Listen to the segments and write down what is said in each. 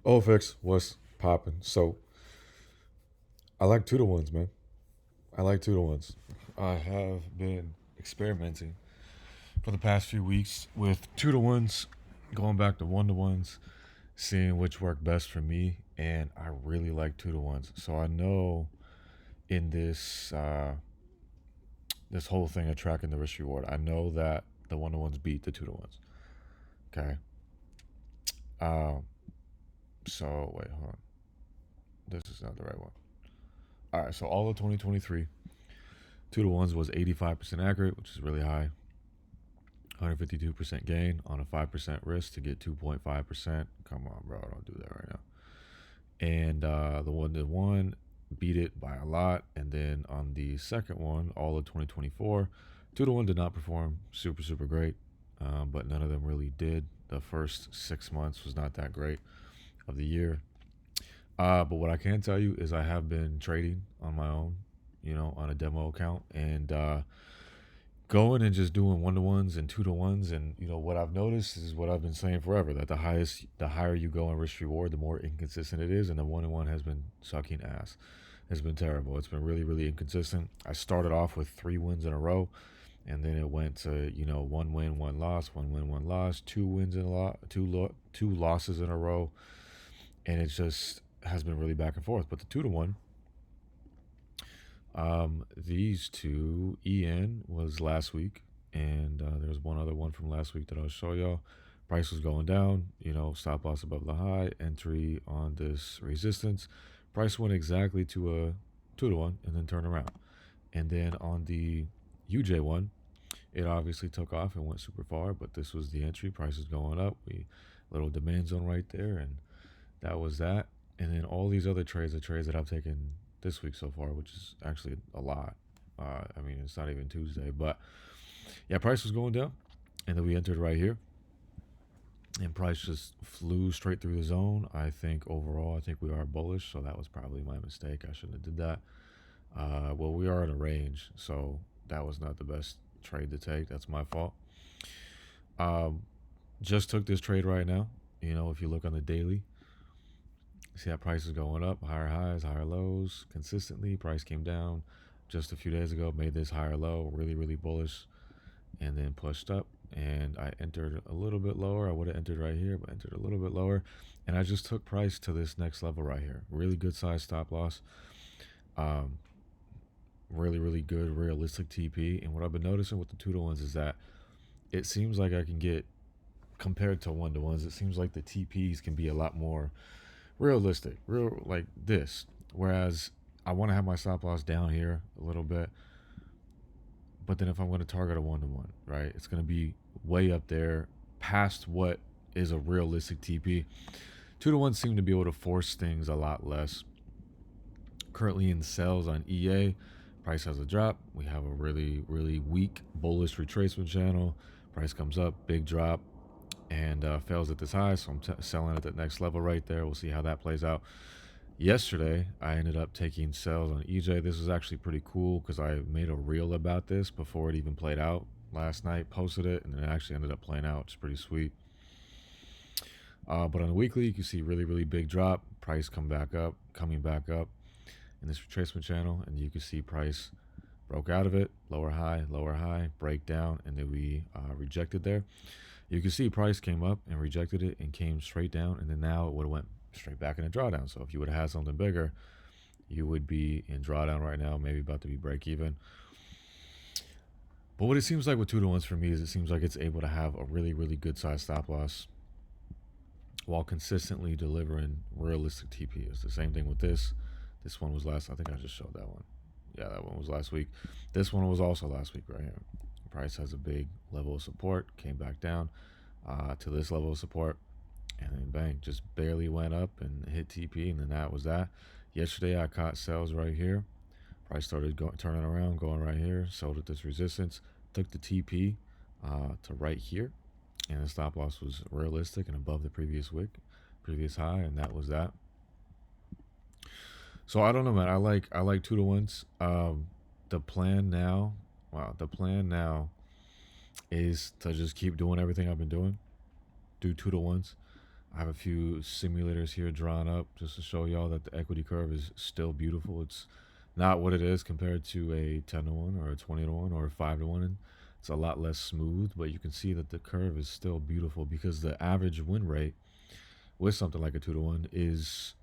OFX, what's popping? So I like 2 to 1s, man. I like 2 to 1s. I have been experimenting for the past few weeks with 2 to 1s, going back to 1 to 1s, seeing which work best for me, and I really like 2 to 1s. So I know in this whole thing of tracking the risk reward, I know that the 1 to 1s beat the 2 to 1s. Okay. Um. So wait, hold on. This is not the right one. All right. So all of 2023, 2 to 1s was 85% accurate, which is really high. 152% gain on a 5% risk to get 2.5%. Come on, bro. Don't do that right now. And the 1 to 1 beat it by a lot. And then on the second one, all of 2024, 2 to 1 did not perform super, super great. But none of them really did. The first 6 months was not that great of the year. But what I can tell you is I have been trading on my own, on a demo account, and going and just doing 1 to 1s and 2 to 1s. And what I've noticed is what I've been saying forever, that the higher you go in risk reward, the more inconsistent it is. And the 1 to 1 has been sucking ass. It's been terrible. It's been really, really inconsistent. I started off with 3 wins in a row, and then it went to 1 win, 1 loss, 1 win, 1 loss, 2 wins in a lot, two losses in a row, and it just has been really back and forth. But the 2 to 1, these two, EN was last week, and there's one other one from last week that I'll show y'all. Price was going down, stop loss above the high, entry on this resistance. Price went exactly to a 2 to 1 and then turned around. And then on the UJ one, it obviously took off and went super far, but this was the entry. Price is going up. Little demand zone right there, and that was that. And then all these other trades are trades that I've taken this week so far, which is actually a lot. I mean, it's not even Tuesday, but yeah, price was going down, and then we entered right here, and price just flew straight through the zone. I think overall, I think we are bullish, so that was probably my mistake. I shouldn't have did that. Well, we are in a range, so that was not the best trade to take. That's my fault. Um, just took this trade right now. If you look on the daily, see how price is going up, higher highs, higher lows consistently. Price came down just a few days ago, made this higher low, really, really bullish, and then pushed up. And I entered a little bit lower. I would have entered right here, but entered a little bit lower. And I just took price to this next level right here. Really good size stop loss. Um, really, really good, realistic TP. And what I've been noticing with the 2 to 1s is that it seems like I can get, compared to 1 to 1s, it seems like the TPs can be a lot more realistic, real like this. Whereas I want to have my stop loss down here a little bit, but then if I'm going to target a 1 to 1, right, it's going to be way up there, past what is a realistic TP. 2 to 1 seem to be able to force things a lot less. Currently in sales on EA, price has a drop. We have a really, really weak bullish retracement channel. Price comes up, big drop, and fails at this high, so I'm selling at that next level right there. We'll see how that plays out. Yesterday, I ended up taking sales on EJ. This was actually pretty cool because I made a reel about this before it even played out last night, posted it, and then it actually ended up playing out. It's pretty sweet. But on the weekly, you can see really, really big drop. Price coming back up in this retracement channel, and you can see price broke out of it, lower high, break down, and then we rejected there. You can see price came up and rejected it and came straight down, and then now it would have went straight back in a drawdown. So if you would have had something bigger, you would be in drawdown right now, maybe about to be break even. But what it seems like with 2 to 1s for me is it seems like it's able to have a really, really good size stop loss while consistently delivering realistic TP. It's the same thing with this. This one was last, I think I just showed that one. Yeah, that one was last week. This one was also last week right here. Price has a big level of support, came back down to this level of support, and then bang, just barely went up and hit TP, and then that was that. Yesterday I caught sales right here. Price started turning around, going right here, sold at this resistance, took the TP to right here, and the stop loss was realistic and above the previous high, and that was that. So I don't know, man. I like 2 to 1s. The plan now, is to just keep doing everything I've been doing. Do 2 to 1s. I have a few simulators here drawn up just to show y'all that the equity curve is still beautiful. It's not what it is compared to a 10 to 1 or a 20 to 1 or a 5 to 1. And it's a lot less smooth, but you can see that the curve is still beautiful because the average win rate with something like a 2 to 1 is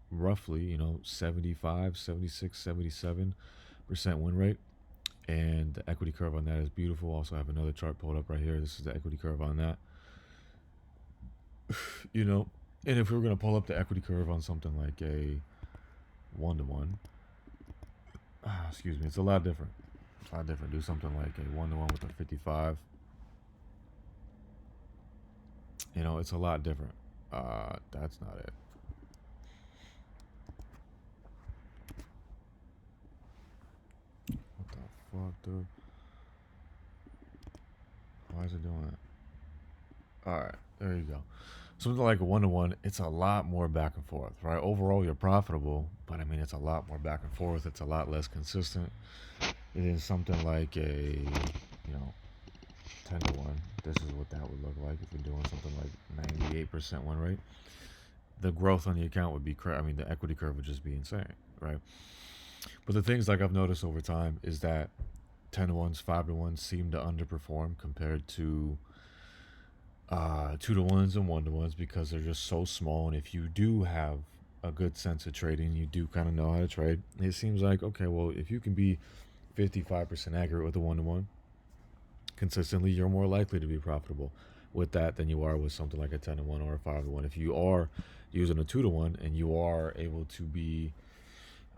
roughly, 75, 76, 77% win rate. And the equity curve on that is beautiful. Also, I have another chart pulled up right here. This is the equity curve on that. you know, and if we were going to pull up the equity curve on something like a 1 to 1, excuse me, it's a lot different. It's a lot different. Do something like a 1 to 1 with a 55. It's a lot different. That's not it. What the fuck, dude? Why is it doing it? All right, there you go. Something like a 1 to 1, it's a lot more back and forth, right? Overall, you're profitable, but I mean, it's a lot more back and forth. It's a lot less consistent. It is something like a, 10 to 1. This is what that would look like if you're doing something like 98% win rate. The growth on the account would be I mean, the equity curve would just be insane, right? But the things like I've noticed over time is that 10 to 1s, 5 to 1s seem to underperform compared to 2 to 1s and 1 to 1s because they're just so small. And if you do have a good sense of trading, you do kind of know how to trade. It seems like, okay, well, if you can be 55% accurate with a 1 to 1 consistently, you're more likely to be profitable with that than you are with something like a 10 to 1 or a 5 to 1. If you are using a 2 to 1 and you are able to be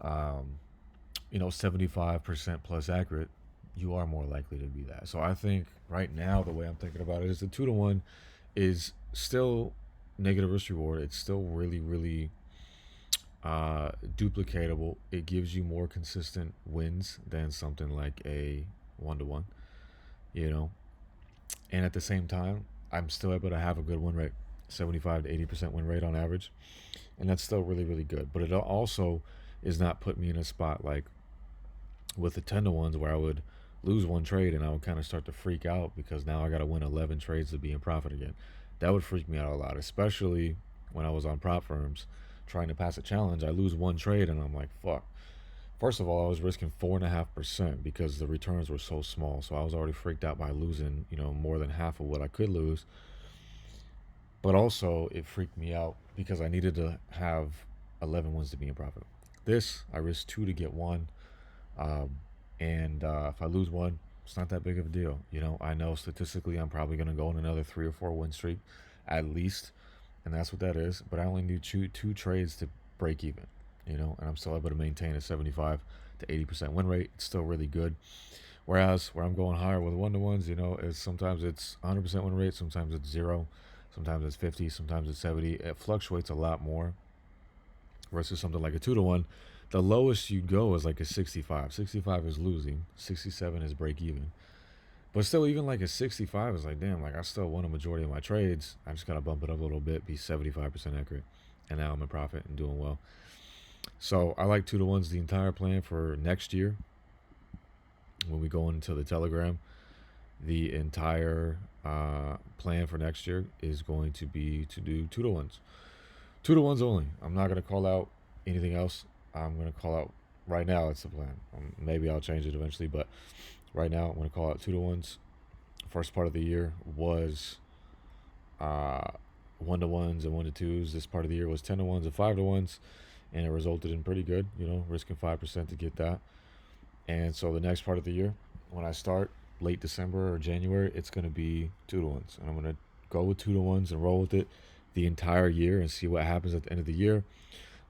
75% plus accurate, you are more likely to be that. So I think right now the way I'm thinking about it is the 2 to 1 is still negative risk reward. It's still really, really duplicatable. It gives you more consistent wins than something like a 1 to 1, and at the same time, I'm still able to have a good win rate, 75 to 80% win rate on average. And that's still really, really good. But it also is not put me in a spot like with the 10 to 1s where I would lose one trade and I would kind of start to freak out because now I got to win 11 trades to be in profit again. That would freak me out a lot, especially when I was on prop firms trying to pass a challenge. I lose one trade and I'm like, fuck. First of all, I was risking 4.5% because the returns were so small. So I was already freaked out by losing, more than half of what I could lose. But also, it freaked me out because I needed to have 11 wins to be in profit. This, I risked 2 to get 1. And if I lose 1, it's not that big of a deal. I know statistically I'm probably going to go on another 3 or 4 win streak at least. And that's what that is. But I only need two trades to break even, and I'm still able to maintain a 75 to 80% win rate. It's still really good. Whereas where I'm going higher with 1 to 1s, is sometimes it's 100% win rate, sometimes it's 0, sometimes it's 50, sometimes it's 70. It fluctuates a lot more versus something like a 2 to 1. The lowest you go is like a 65. 65 is losing. 67 is break even. But still, even like a 65 is like, damn, like I still won a majority of my trades. I just got to bump it up a little bit, be 75% accurate. And now I'm in profit and doing well. So I like 2 to 1s the entire plan for next year. When we go into the Telegram, the entire plan for next year is going to be to do 2 to 1s. 2 to 1s only. I'm not going to call out anything else. I'm going to call out right now. It's the plan. Maybe I'll change it eventually, but right now I'm going to call out 2 to 1s. First part of the year was 1 to 1s and 1 to 2s. This part of the year was 10 to 1s and 5 to 1s, and it resulted in pretty good, risking 5% to get that. And so the next part of the year, when I start late December or January, it's going to be 2 to 1s, and I'm going to go with 2 to 1s and roll with it the entire year and see what happens at the end of the year.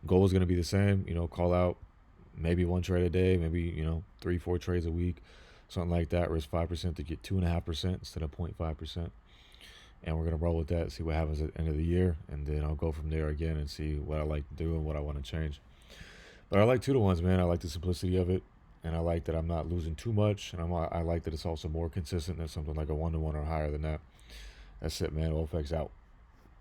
Goal is going to be the same, call out maybe 1 trade a day, maybe 3-4 trades a week, something like that. Risk 5% to get 2.5% instead of 0.5%, and we're going to roll with that, see what happens at the end of the year, and then I'll go from there again and see what I like to do and what I want to change. But I like 2 to 1s, man. I like the simplicity of it, and I like that I'm not losing too much, and I like that it's also more consistent than something like a 1 to 1 or higher than that. That's it, man. OFX out.